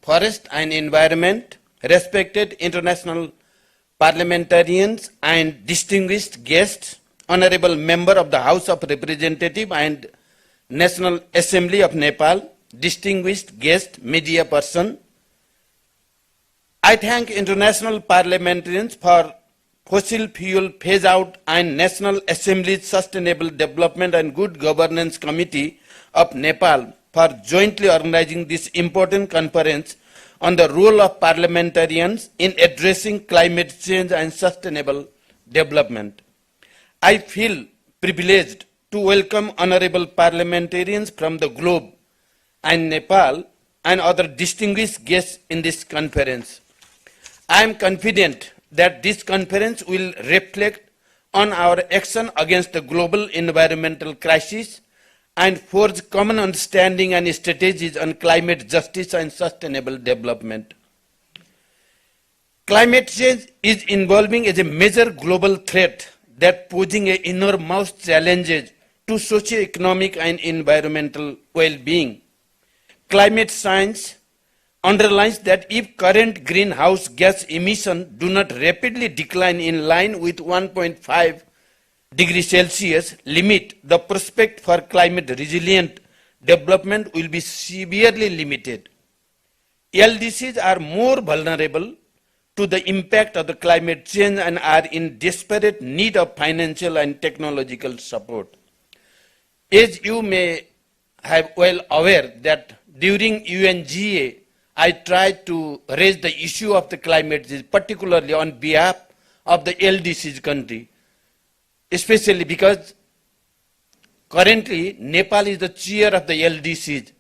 Forest and Environment, respected international parliamentarians and distinguished guests, Honorable Member of the House of Representatives and National Assembly of Nepal, distinguished guest, media person. I thank international parliamentarians for Fossil Fuel Phase Out and National Assembly's Sustainable Development and Good Governance Committee of Nepal for jointly organizing this important conference on the role of parliamentarians in addressing climate change and sustainable development. I feel privileged to welcome honorable parliamentarians from the globe and Nepal and other distinguished guests in this conference. I am confident that this conference will reflect on our action against the global environmental crisis and forge common understanding and strategies on climate justice and sustainable development. Climate change is evolving as a major global threat that posing enormous challenges to socio-economic and environmental well-being. Climate science underlines that if current greenhouse gas emissions do not rapidly decline in line with 1.5 degrees Celsius limit, the prospect for climate resilient development will be severely limited. LDCs are more vulnerable to the impact of the climate change and are in desperate need of financial and technological support. As you may have well aware that during UNGA, I tried to raise the issue of the climate change, particularly on behalf of the LDC's country, especially because currently Nepal is the chair of the LDCs.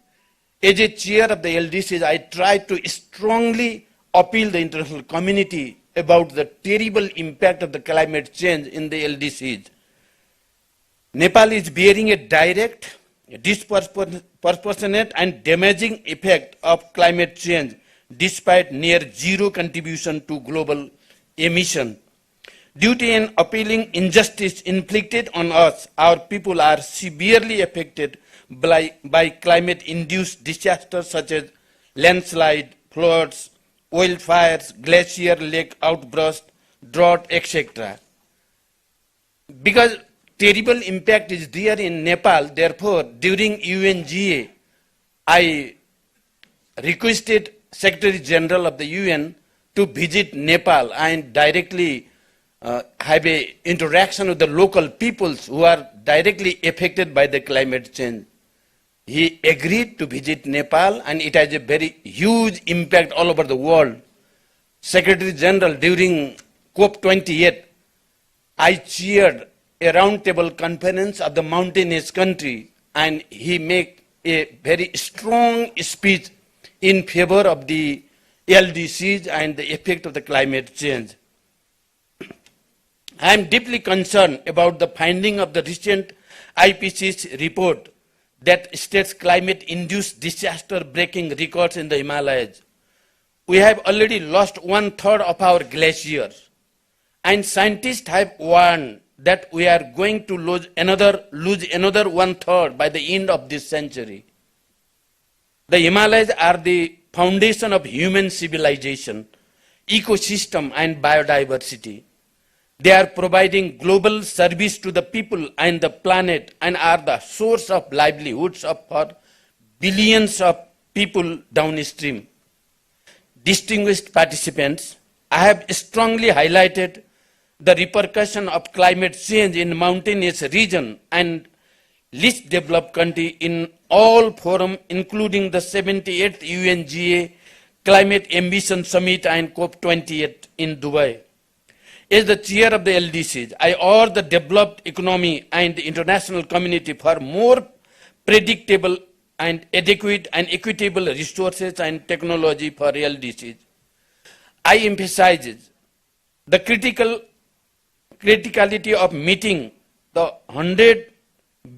As a chair of the LDCs, I tried to strongly appeal the international community about the terrible impact of the climate change in the LDCs. Nepal is bearing a direct, disproportionate and damaging effect of climate change despite near zero contribution to global emission. Due to an appalling injustice inflicted on us, our people are severely affected by climate-induced disasters such as landslide, floods, wildfires, glacier lake outburst, drought, etc. Because terrible impact is there in Nepal, therefore, during UNGA, I requested Secretary General of the UN to visit Nepal and directly have an interaction with the local peoples who are directly affected by the climate change. He agreed to visit Nepal, and it has a very huge impact all over the world. Secretary General, during COP28, I chaired a roundtable conference of the mountainous country, and he made a very strong speech in favor of the LDCs and the effect of the climate change. I am deeply concerned about the finding of the recent IPCC report that states climate-induced disaster breaking records in the Himalayas. We have already lost 1/3 of our glaciers, and scientists have warned that we are going to lose another 1/3 by the end of this century. The Himalayas are the foundation of human civilization, ecosystem and biodiversity. They are providing global service to the people and the planet and are the source of livelihoods for billions of people downstream. Distinguished participants, I have strongly highlighted the repercussion of climate change in mountainous region and least developed country in all forums, including the 78th UNGA Climate Ambition Summit and COP28 in Dubai. As the chair of the LDCs, I urge the developed economy and the international community for more predictable and adequate and equitable resources and technology for LDCs. I emphasize the criticality of meeting the $100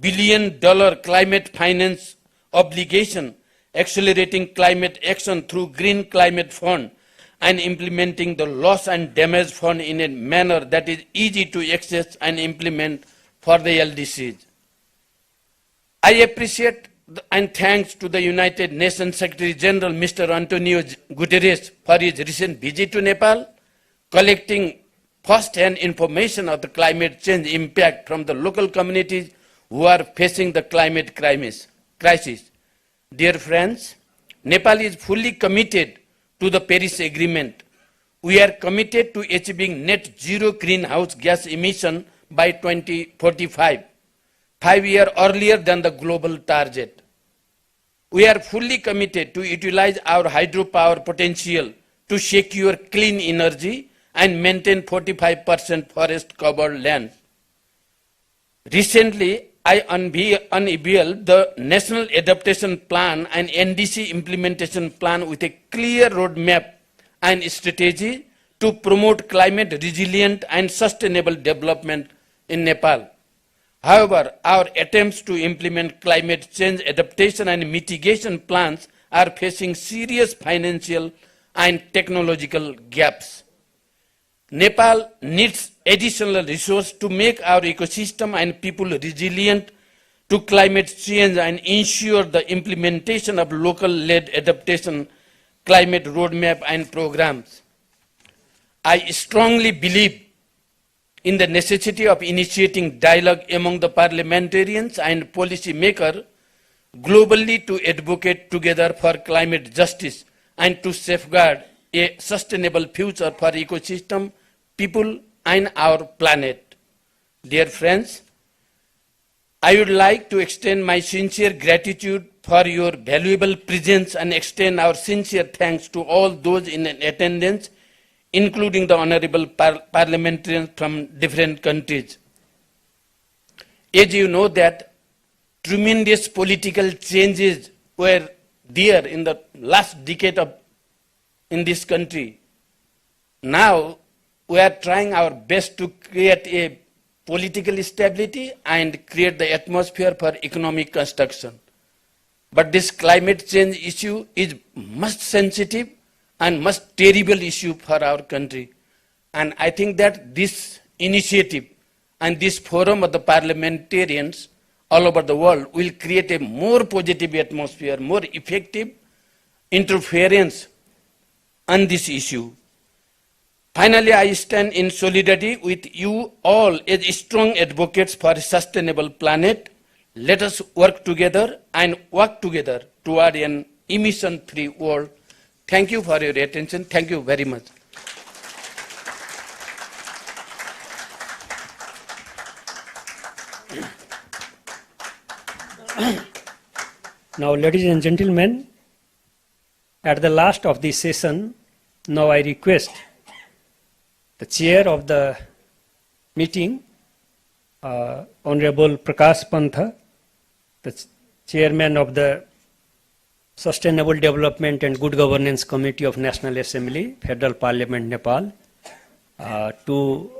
billion climate finance obligation, accelerating climate action through Green Climate Fund, and implementing the loss and damage fund in a manner that is easy to access and implement for the LDCs. I appreciate and thanks to the United Nations Secretary General Mr. Antonio Guterres for his recent visit to Nepal, collecting first-hand information of the climate change impact from the local communities who are facing the climate crisis. Dear friends, Nepal is fully committed to the Paris Agreement. We are committed to achieving net zero greenhouse gas emission by 2045, 5 years earlier than the global target. We are fully committed to utilize our hydropower potential to secure clean energy and maintain 45% forest covered land. Recently, I unveiled the National Adaptation Plan and NDC Implementation Plan with a clear roadmap and strategy to promote climate resilient and sustainable development in Nepal. However, our attempts to implement climate change adaptation and mitigation plans are facing serious financial and technological gaps. Nepal needs additional resources to make our ecosystem and people resilient to climate change and ensure the implementation of local-led adaptation, climate roadmap and programs. I strongly believe in the necessity of initiating dialogue among the parliamentarians and policy makers globally to advocate together for climate justice and to safeguard a sustainable future for ecosystem, people, and our planet. Dear friends, I would like to extend my sincere gratitude for your valuable presence and extend our sincere thanks to all those in attendance, including the honorable parliamentarians from different countries. As you know that tremendous political changes were there in the last decade in this country. Now we are trying our best to create a political stability and create the atmosphere for economic construction. But this climate change issue is much sensitive and much terrible issue for our country. And I think that this initiative and this forum of the parliamentarians all over the world will create a more positive atmosphere, more effective interference on this issue. Finally, I stand in solidarity with you all as strong advocates for a sustainable planet. Let us work together and work together toward an emission-free world. Thank you for your attention. Thank you very much. Now, ladies and gentlemen, at the last of this session, now I request the chair of the meeting, Honorable Prakash Pantha, the chairman of the Sustainable Development and Good Governance Committee of National Assembly, Federal Parliament, Nepal, to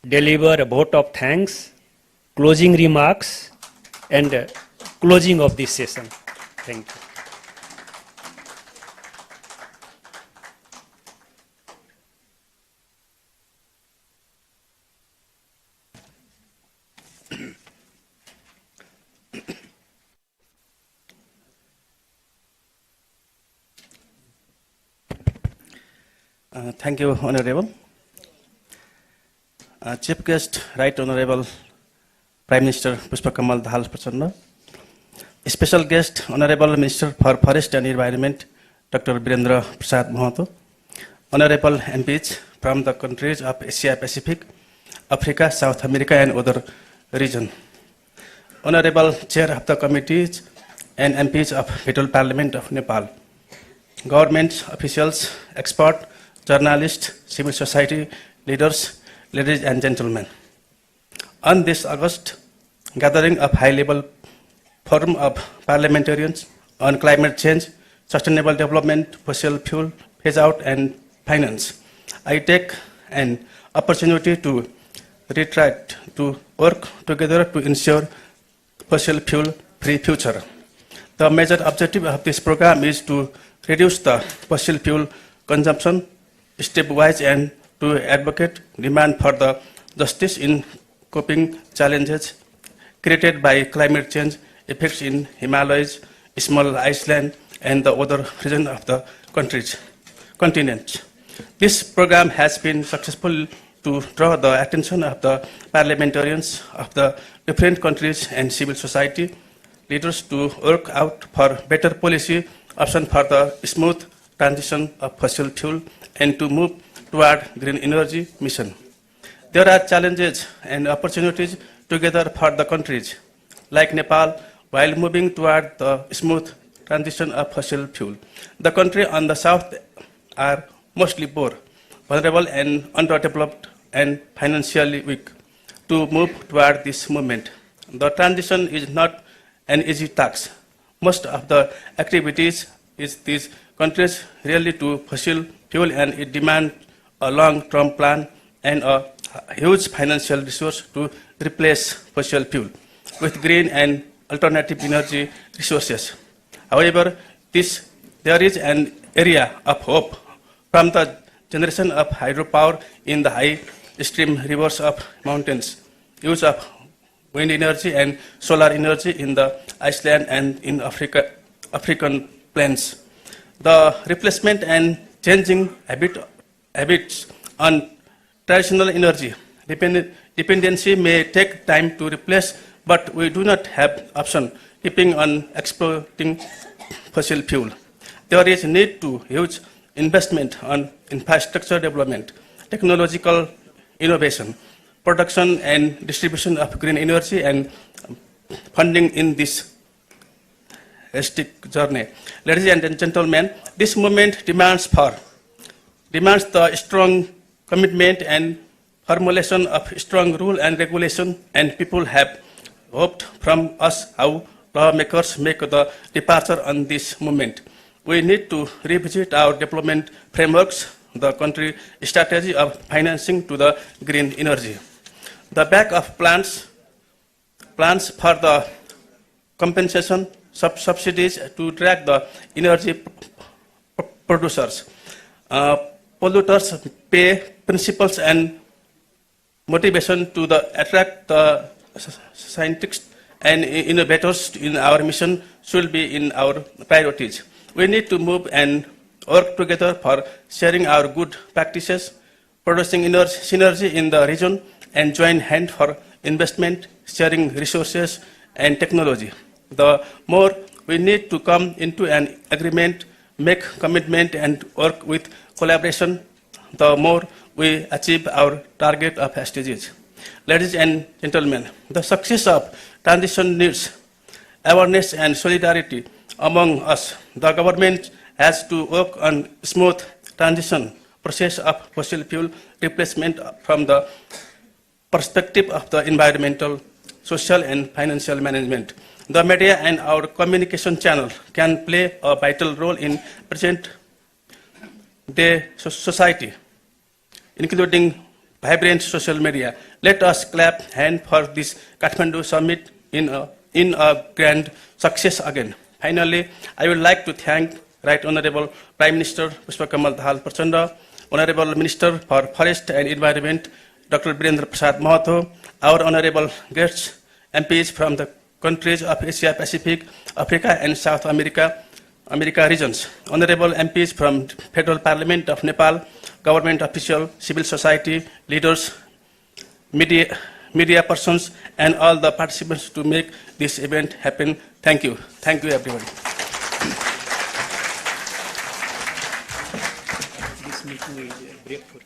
deliver a vote of thanks, closing remarks, and closing of this session. Thank you. Thank you, Honorable. Chief Guest, Right Honorable Prime Minister Pushpakamal Dhal Prachanda. Special Guest, Honorable Minister for Forest and Environment, Dr. Birendra Prasad Mahato. Honorable MPs from the countries of Asia Pacific, Africa, South America and other regions. Honorable Chair of the Committees and MPs of Federal Parliament of Nepal. Government officials, experts, journalists, civil society leaders, ladies and gentlemen. On this August gathering of high-level forum of parliamentarians on climate change, sustainable development, fossil fuel phase-out and finance, I take an opportunity to reiterate to work together to ensure fossil fuel-free future. The major objective of this program is to reduce the fossil fuel consumption stepwise and to advocate demand for the justice in coping challenges created by climate change effects in Himalayas, small Iceland, and the other regions of the continent. This program has been successful to draw the attention of the parliamentarians of the different countries and civil society leaders to work out for better policy option for the smooth transition of fossil fuel and to move toward green energy mission. There are challenges and opportunities together for the countries like Nepal while moving toward the smooth transition of fossil fuel. The countries on the south are mostly poor, vulnerable and underdeveloped and financially weak. To move toward this movement, the transition is not an easy task. Most of the activities is these countries really to fossil fuel and it demands a long-term plan and a huge financial resource to replace fossil fuel with green and alternative energy resources. However, there is an area of hope from the generation of hydropower in the high stream rivers of mountains, use of wind energy and solar energy in the Iceland and in African plains. The replacement and changing habits on traditional energy dependency may take time to replace, but we do not have option keeping on exploiting fossil fuel. There is a need to huge investment on infrastructure development, technological innovation, production and distribution of green energy and funding in this historic journey. Ladies and gentlemen, this movement demands the strong commitment and formulation of strong rule and regulation, and people have hoped from us how lawmakers make the departure on this movement. We need to revisit our development frameworks, the country strategy of financing to the green energy. The back of plans for the compensation subsidies to track the energy producers. Polluters pay principles and motivation to attract the scientists and innovators in our mission should be in our priorities. We need to move and work together for sharing our good practices, producing synergy in the region, and join hands for investment, sharing resources and technology. The more we need to come into an agreement, make commitment and work with collaboration, the more we achieve our target of SDGs. Ladies and gentlemen, the success of transition needs awareness and solidarity among us. The government has to work on smooth transition process of fossil fuel replacement from the perspective of the environmental, social and financial management. The media and our communication channel can play a vital role in present day society, including vibrant social media. Let us clap hands for this Kathmandu summit in a grand success again. Finally, I would like to thank Right Honorable Prime Minister Pushpakamal Dahal Prachanda, Honorable Minister for Forest and Environment Dr. Birendra Prasad Mahato, our honorable guests, MPs from the countries of Asia Pacific, Africa and South America regions, honorable MPs from Federal Parliament of Nepal, government officials, civil society leaders, media persons, and all the participants to make this event happen. Thank you. Thank you, everyone. This meeting will break for